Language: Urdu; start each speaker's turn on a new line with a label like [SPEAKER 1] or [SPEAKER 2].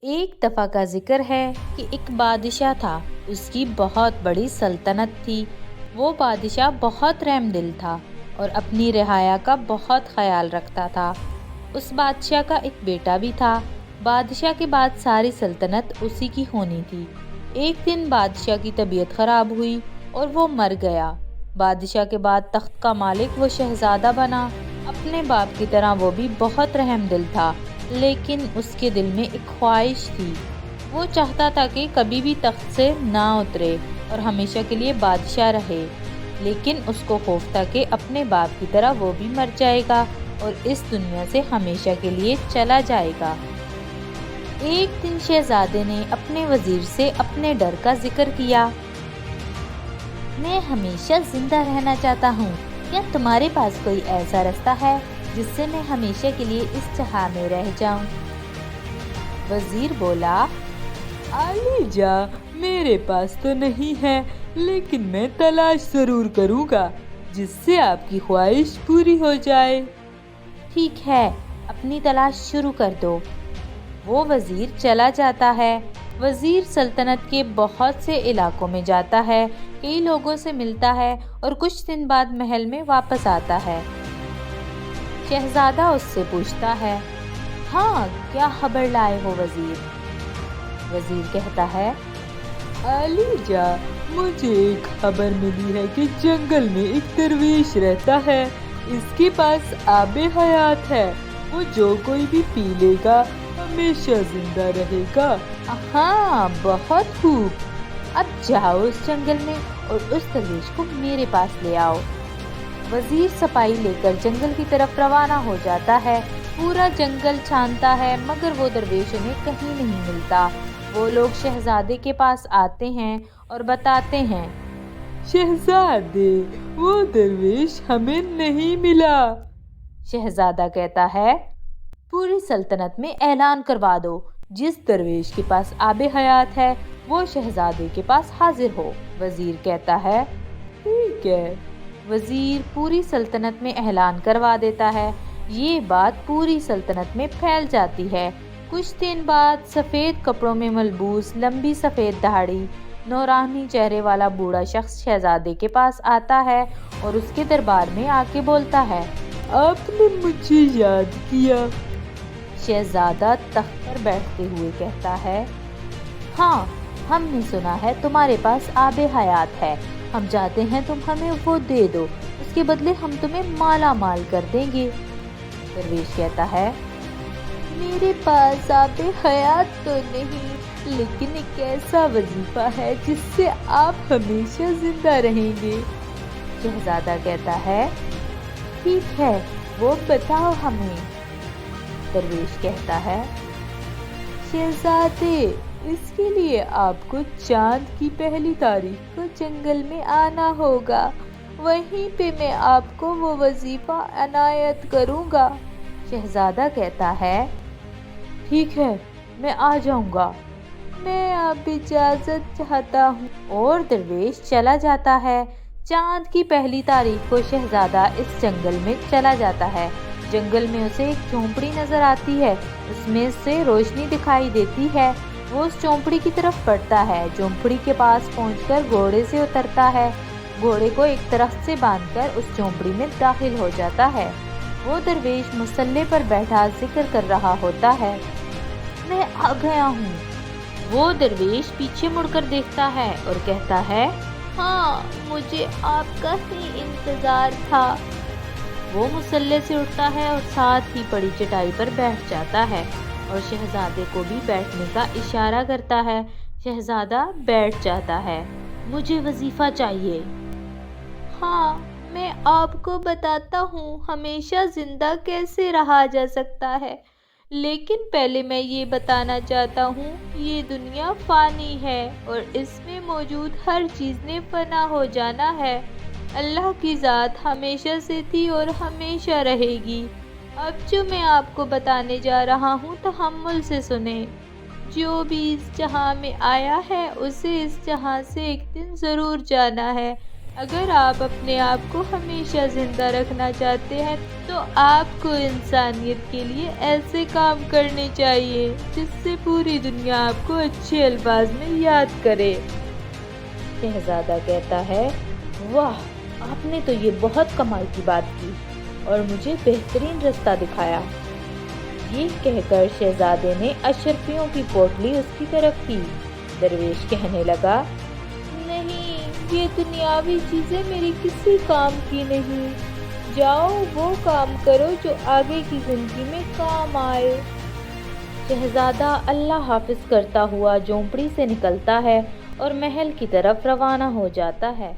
[SPEAKER 1] ایک دفعہ کا ذکر ہے کہ ایک بادشاہ تھا، اس کی بہت بڑی سلطنت تھی۔ وہ بادشاہ بہت رحم دل تھا اور اپنی رعایا کا بہت خیال رکھتا تھا۔ اس بادشاہ کا ایک بیٹا بھی تھا۔ بادشاہ کے بعد ساری سلطنت اسی کی ہونی تھی۔ ایک دن بادشاہ کی طبیعت خراب ہوئی اور وہ مر گیا۔ بادشاہ کے بعد تخت کا مالک وہ شہزادہ بنا۔ اپنے باپ کی طرح وہ بھی بہت رحم دل تھا، لیکن اس کے دل میں ایک خواہش تھی۔ وہ چاہتا تھا کہ کبھی بھی تخت سے نہ اترے اور ہمیشہ کے لیے بادشاہ رہے، لیکن اس کو خوف تھا کہ اپنے باپ کی طرح وہ بھی مر جائے گا اور اس دنیا سے ہمیشہ کے لیے چلا جائے گا۔ ایک دن شہزادے نے اپنے وزیر سے اپنے ڈر کا ذکر کیا۔ میں ہمیشہ زندہ رہنا چاہتا ہوں، کیا تمہارے پاس کوئی ایسا راستہ ہے جس سے میں ہمیشہ کے لیے اس جہاں میں رہ جاؤں؟ وزیر بولا،
[SPEAKER 2] عالی جاں، میرے پاس تو نہیں ہے، لیکن میں تلاش ضرور کروں گا جس سے آپ کی خواہش پوری ہو جائے۔
[SPEAKER 1] ٹھیک ہے، اپنی تلاش شروع کر دو۔ وہ وزیر چلا جاتا ہے۔ وزیر سلطنت کے بہت سے علاقوں میں جاتا ہے، کئی لوگوں سے ملتا ہے اور کچھ دن بعد محل میں واپس آتا ہے۔ شہزادہ اس سے پوچھتا ہے، ہاں، کیا خبر لائے ہو وزیر؟ وزیر کہتا ہے،
[SPEAKER 2] عالی جاں، مجھے ایک خبر ملی ہے کہ جنگل میں ایک درویش رہتا ہے، اس کے پاس آب حیات ہے، وہ جو کوئی بھی پی لے گا ہمیشہ زندہ رہے گا۔
[SPEAKER 1] ہاں، بہت خوب، اب جاؤ اس جنگل میں اور اس درویش کو میرے پاس لے آؤ۔ وزیر سپاہی لے کر جنگل کی طرف روانہ ہو جاتا ہے۔ پورا جنگل چھانتا ہے مگر وہ درویش انہیں کہیں نہیں ملتا۔ وہ لوگ شہزادے کے پاس آتے ہیں اور بتاتے ہیں،
[SPEAKER 2] شہزادے، وہ درویش ہمیں نہیں ملا۔
[SPEAKER 1] شہزادہ کہتا ہے، پوری سلطنت میں اعلان کروا دو، جس درویش کے پاس آب حیات ہے وہ شہزادے کے پاس حاضر ہو۔ وزیر کہتا ہے،
[SPEAKER 2] ٹھیک ہے۔
[SPEAKER 1] وزیر پوری سلطنت میں اعلان کروا دیتا ہے۔ یہ بات پوری سلطنت میں پھیل جاتی ہے۔ کچھ دن بعد سفید کپڑوں میں ملبوس، لمبی سفید داڑھی، نورانی چہرے والا بوڑھا شخص شہزادے کے پاس آتا ہے اور اس کے دربار میں آ کے بولتا ہے،
[SPEAKER 2] آپ نے مجھے یاد کیا؟
[SPEAKER 1] شہزادہ تخت پر بیٹھتے ہوئے کہتا ہے، ہاں، ہم نے سنا ہے تمہارے پاس آب حیات ہے، ہم چاہتے ہیں تم ہمیں وہ دے دو، اس کے بدلے ہم تمہیں مالا مال کر دیں گے۔ درویش کہتا ہے، میرے پاس آب حیات تو نہیں، لیکن ایک ایسا وظیفہ ہے جس سے آپ ہمیشہ زندہ رہیں گے۔ شہزادہ کہتا ہے، ٹھیک ہے، وہ بتاؤ ہمیں۔ درویش کہتا ہے، شہزادے، اس کے لیے آپ کو چاند کی پہلی تاریخ کو جنگل میں آنا ہوگا، وہیں پہ میں آپ کو وہ وظیفہ عنایت کروں گا۔ شہزادہ کہتا ہے، ٹھیک ہے، میں آ جاؤں گا، میں اب اجازت چاہتا ہوں۔ اور درویش چلا جاتا ہے۔ چاند کی پہلی تاریخ کو شہزادہ اس جنگل میں چلا جاتا ہے۔ جنگل میں اسے ایک جھونپڑی نظر آتی ہے، اس میں سے روشنی دکھائی دیتی ہے۔ وہ اس جھونپڑی کی طرف بڑھتا ہے، جھونپڑی کے پاس پہنچ کر گھوڑے سے اترتا ہے، گھوڑے کو ایک درخت سے باندھ کر اس جھونپڑی میں داخل ہو جاتا ہے۔ وہ درویش مصلے پر بیٹھا ذکر کر رہا ہوتا ہے، میں آ گیا ہوں۔ وہ درویش پیچھے مڑ کر دیکھتا ہے اور کہتا ہے، ہاں، مجھے آپ کا ہی انتظار تھا۔ وہ مصلے سے اٹھتا ہے اور ساتھ ہی پڑی چٹائی پر بیٹھ جاتا ہے اور شہزادے کو بھی بیٹھنے کا اشارہ کرتا ہے۔ شہزادہ بیٹھ جاتا ہے۔ مجھے وظیفہ چاہیے۔ ہاں، میں آپ کو بتاتا ہوں ہمیشہ زندہ کیسے رہا جا سکتا ہے، لیکن پہلے میں یہ بتانا چاہتا ہوں، یہ دنیا فانی ہے اور اس میں موجود ہر چیز نے فنا ہو جانا ہے۔ اللہ کی ذات ہمیشہ سے تھی اور ہمیشہ رہے گی۔ اب جو میں آپ کو بتانے جا رہا ہوں تحمل سے سنیں۔ جو بھی اس جہاں میں آیا ہے اسے اس جہاں سے ایک دن ضرور جانا ہے۔ اگر آپ اپنے آپ کو ہمیشہ زندہ رکھنا چاہتے ہیں تو آپ کو انسانیت کے لیے ایسے کام کرنے چاہیے جس سے پوری دنیا آپ کو اچھے الفاظ میں یاد کرے۔
[SPEAKER 3] شہزادہ کہتا ہے، واہ، آپ نے تو یہ بہت کمال کی بات کی اور مجھے بہترین رستہ دکھایا۔ یہ کہہ کر شہزادے نے اشرفیوں کی پوٹلی اس کی طرف کی۔ درویش کہنے لگا،
[SPEAKER 1] نہیں، یہ دنیاوی چیزیں میری کسی کام کی نہیں، جاؤ وہ کام کرو جو آگے کی زندگی میں کام آئے۔
[SPEAKER 3] شہزادہ اللہ حافظ کرتا ہوا جھونپڑی سے نکلتا ہے اور محل کی طرف روانہ ہو جاتا ہے۔